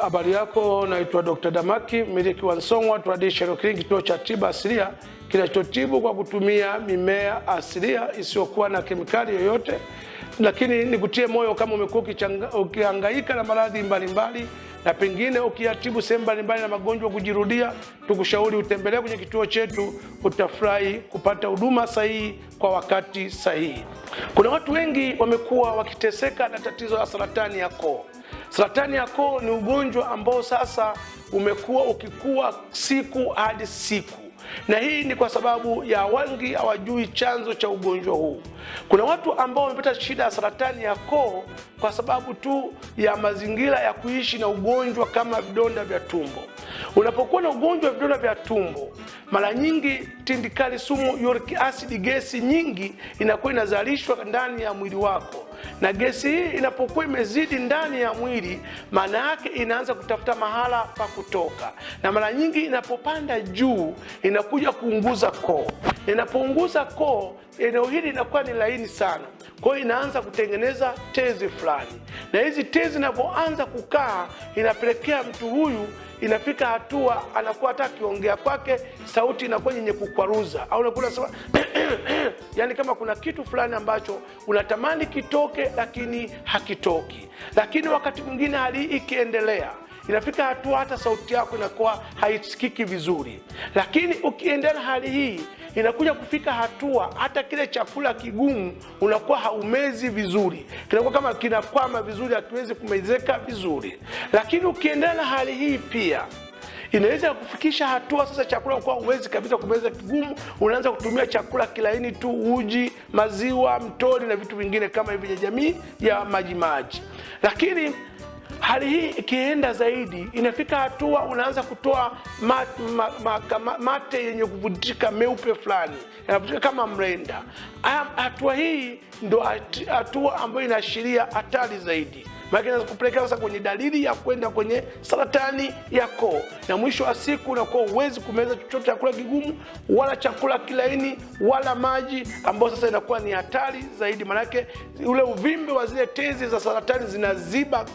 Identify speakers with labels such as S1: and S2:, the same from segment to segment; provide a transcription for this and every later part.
S1: Habari yako, naitwa Dr. Damaki, mmiliki wa Song'wa Traditional Clinic, kituo cha tiba asilia kinachotibu kwa kutumia mimea asilia isiyokuwa na kemikali yoyote. Lakini nikutie moyo, kama umekuwa ukihangaika na maradhi mbalimbali na pengine ukiyatibu sehemu mbalimbali na magonjwa kujirudia, tukushauri utembelee kwenye kituo chetu. Utafurahi kupata huduma sahihi kwa wakati sahihi. Kuna watu wengi wamekuwa wakiteseka na tatizo la saratani ya koo. Saratani ya koo ni ugonjwa ambao sasa umekuwa ukikua siku hadi siku, na hii ni kwa sababu ya wengi hawajui chanzo cha ugonjwa huu. Kuna watu ambao wamepata shida ya saratani ya koo kwa sababu tu ya mazingira ya kuishi na ugonjwa kama vidonda vya tumbo. Unapokuwa na ugonjwa wa vidonda vya tumbo, mara nyingi tindikali sumu, uric acid, gesi nyingi inakuwa inazalishwa ndani ya mwili wako, na gesi hii inapokuwa imezidi ndani ya mwili, maana yake inaanza kutafuta mahala pa kutoka, na mara nyingi inapopanda juu inakuja kuunguza koo. Inapounguza koo, eneo hili inakuwa ni laini sana, kwa hiyo inaanza kutengeneza tezi fulani, na hizi tezi zinapoanza kukaa inapelekea mtu huyu inafika hatua anakuwa hata akiongea kwake sauti inakuwa yenye kukwaruza, au unakuwa unasema yani kama kuna kitu fulani ambacho unatamani kitoke lakini hakitoki. Lakini wakati mwingine hali hii ikiendelea, inafika hatua hata sauti yako inakuwa haisikiki vizuri. Lakini ukiendelea hali hii, inakuja kufika hatua hata kile chakula kigumu unakuwa haumezi vizuri, kinakuwa kama kinakwama vizuri, hakiwezi kumezeka vizuri. Lakini ukiendelea na hali hii pia inaweza kufikisha hatua sasa chakula kwa uwezi kabisa kumeza kigumu, unaanza kutumia chakula kilaini tu, uji, maziwa, mtoli na vitu vingine kama hivi vya jamii ya maji. Lakini hali hii ikienda zaidi, inafika hatua unaanza kutoa mate yenye kuvutika meupe fulani, yanavutika kama mrenda. Hatua hii ndo hatua ambayo inaashiria hatari zaidi, maana inaweza kupelekea sasa kwenye dalili ya kwenda kwenye saratani ya koo, na mwisho wa siku unakuwa uwezi kumeza chochote, chakula kigumu wala chakula kilaini wala maji, ambao sasa inakuwa ni hatari zaidi. Maana ule uvimbe wa zile tezi za saratani zinaziba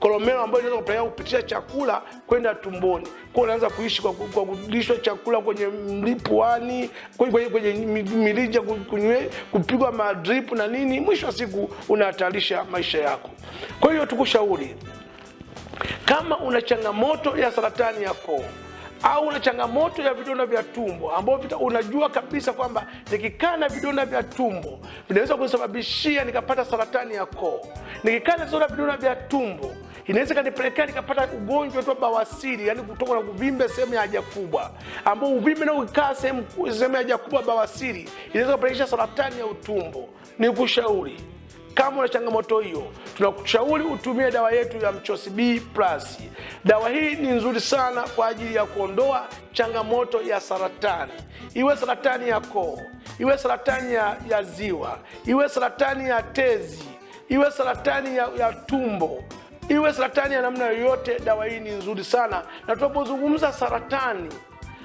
S1: kolomeo ambayo inaweza kupelekea kupitisha chakula kwenda tumboni. Kwa unaanza kuishi kwa kulishwa chakula kwenye mlipuani, kwenye mirija, kupigwa madrip na nini, mwisho wa siku unahatarisha maisha yako. Kwa hiyo tukushauri, kama una changamoto ya saratani ya koo au una changamoto ya vidonda vya tumbo ambao unajua kabisa kwamba nikikaa na vidonda vya tumbo vinaweza kusababishia nikapata saratani ya koo, nikikaa na vidonda vya tumbo inaweza kanipelekea nikapata ugonjwa wa bawasiri, yani kutoka na kuvimbe sehemu ya haja kubwa, ambao uvimbe na ukikaa sehemu ya haja kubwa, bawasiri, inaweza kupelekea saratani ya utumbo. Nikushauri, kama una changamoto hiyo, tunakushauri utumie dawa yetu ya Mchosi B+. Dawa hii ni nzuri sana kwa ajili ya kuondoa changamoto ya saratani, iwe saratani ya koo, iwe saratani ya ziwa, iwe saratani ya tezi, iwe saratani ya tumbo, iwe saratani ya namna yoyote. Dawa hii ni nzuri sana, na tunapozungumza saratani,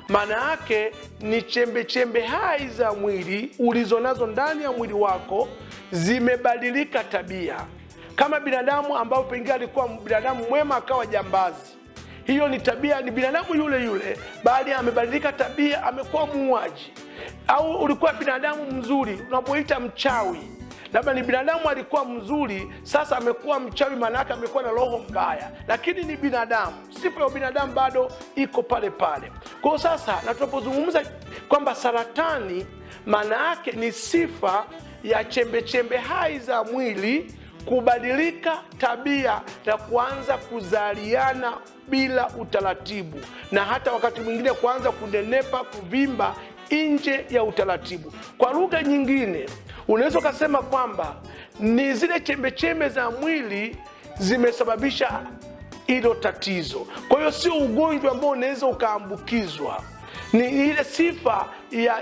S1: maana yake ni chembe hai za mwili ulizonazo ndani ya mwili wako zimebadilika tabia. Kama binadamu ambao pengine alikuwa binadamu mwema akawa jambazi, hiyo ni tabia, ni binadamu yule, baada ya amebadilika tabia, amekuwa muuaji. Au ulikuwa binadamu mzuri, unapoita mchawi, labda ni binadamu alikuwa mzuri, sasa amekuwa mchawi, maana yake amekuwa na roho mbaya, lakini ni binadamu, sifa ya binadamu bado iko pale pale. Kwa sasa, na tunapozungumza kwamba saratani, maana yake ni sifa ya chembe hai za mwili kubadilika tabia na kuanza kuzaliana bila utaratibu, na hata wakati mwingine kuanza kunenepa, kuvimba nje ya utaratibu. Kwa lugha nyingine, unaweza kusema kwamba ni zile chembe za mwili zimesababisha hilo tatizo. Kwa hiyo sio ugonjwa ambao unaweza ukaambukizwa, ni ile sifa ya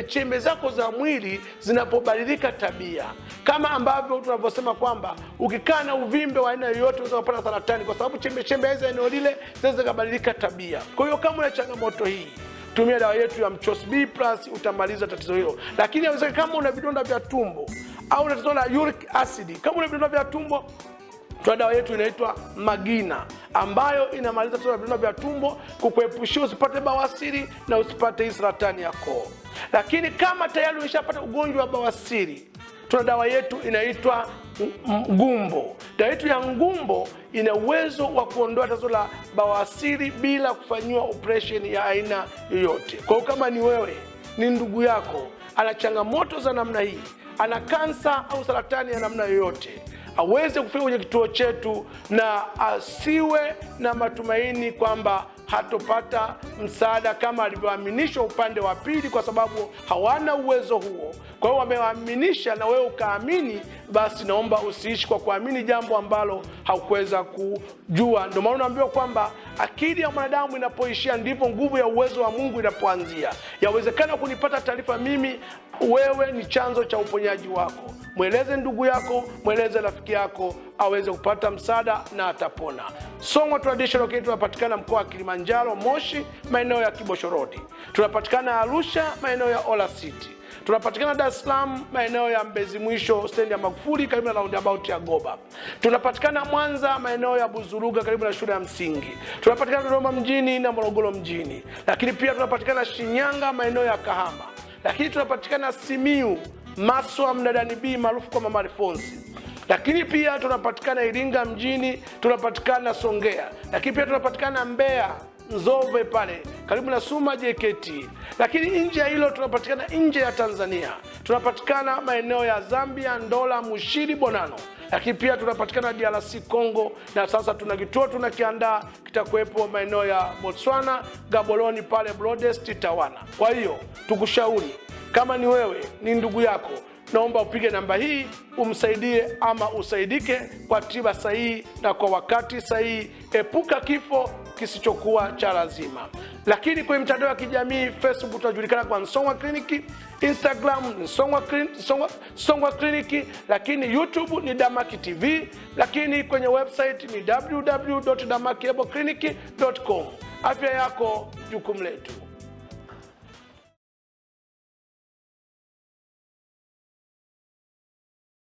S1: chembe zako za mwili zinapobadilika tabia, kama ambavyo tunavyosema kwamba ukikaa na uvimbe wa aina yoyote unaweza kupata saratani, kwa sababu chembe hizo eneo lile zinaweza kubadilika tabia. Kwa hiyo kama una changamoto hii, tumia dawa yetu ya Mchosi B+, utamaliza tatizo hilo. Lakini inawezekana kama una vidonda vya tumbo au unatatizo la uric acid, kama una vidonda vya tumbo, tuna dawa yetu inaitwa Magina, ambayo inamaliza tatizo la vidonda vya tumbo, kukuepushia usipate bawasiri na usipate hii saratani ya koo. Lakini kama tayari umeshapata ugonjwa wa bawasiri, tuna dawa yetu inaitwa Ngumbo. Dawa yetu ya Ngumbo ina uwezo wa kuondoa tatizo la bawasiri bila kufanyiwa operation ya aina yoyote. Kwa hiyo kama ni wewe, ni ndugu yako ana changamoto za namna hii, ana kansa au saratani ya namna yoyote, aweze kufika kwenye kituo chetu na asiwe na matumaini kwamba hatopata msaada kama alivyoaminishwa upande wa pili, kwa sababu hawana uwezo huo. Kwa hiyo wamewaaminisha na wewe ukaamini, basi naomba usiishi kwa kuamini jambo ambalo haukuweza kujua. Ndio maana naambiwa kwamba akili ya mwanadamu inapoishia ndipo nguvu ya uwezo wa Mungu inapoanzia. Yawezekana kunipata taarifa mimi, wewe ni chanzo cha uponyaji wako. Mweleze ndugu yako, mweleze rafiki yako aweze kupata msaada na atapona. Song'wa Traditional Clinic tunapatikana mkoa wa Kilimanjaro, Moshi, maeneo ya Kibosho Road. Tunapatikana Arusha, maeneo ya Ola City. Tunapatikana Dar es Salaam, maeneo ya Mbezi Mwisho, stendi ya Magufuli, karibu na roundabout ya Goba. Tunapatikana Mwanza, maeneo ya Buzuruga, karibu na shule ya msingi. Tunapatikana Dodoma mjini na Morogoro mjini. Lakini pia tunapatikana Shinyanga, maeneo ya Kahama. Lakini tunapatikana Simiu, Maswa, Mnadani B maarufu kwa Mama Alfonsi. Lakini pia tunapatikana Iringa mjini, tunapatikana Songea. Lakini pia tunapatikana Mbeya, Nzove pale karibu na Suma JKT. Lakini nje ya hilo tunapatikana nje ya Tanzania. Tunapatikana maeneo ya Zambia, Ndola, Mushiri, Bonano. Lakini pia tunapatikana DRC Congo, na sasa tuna kituo tunakiandaa kitakuwepo maeneo ya Botswana, Gaborone pale Broadest, Tawana. Kwa hiyo tukushauri, kama ni wewe, ni ndugu yako, naomba upige namba hii umsaidie ama usaidike kwa tiba sahihi na kwa wakati sahihi. Epuka kifo kisichokuwa cha lazima. Lakini kwenye mitandao ya kijamii, Facebook tunajulikana kwa Song'wa Clinic, Instagram ni Song'wa Clinic, lakini YouTube ni Damaki TV, lakini kwenye website ni www.damakiherbal clinic.com. Afya yako jukumu letu.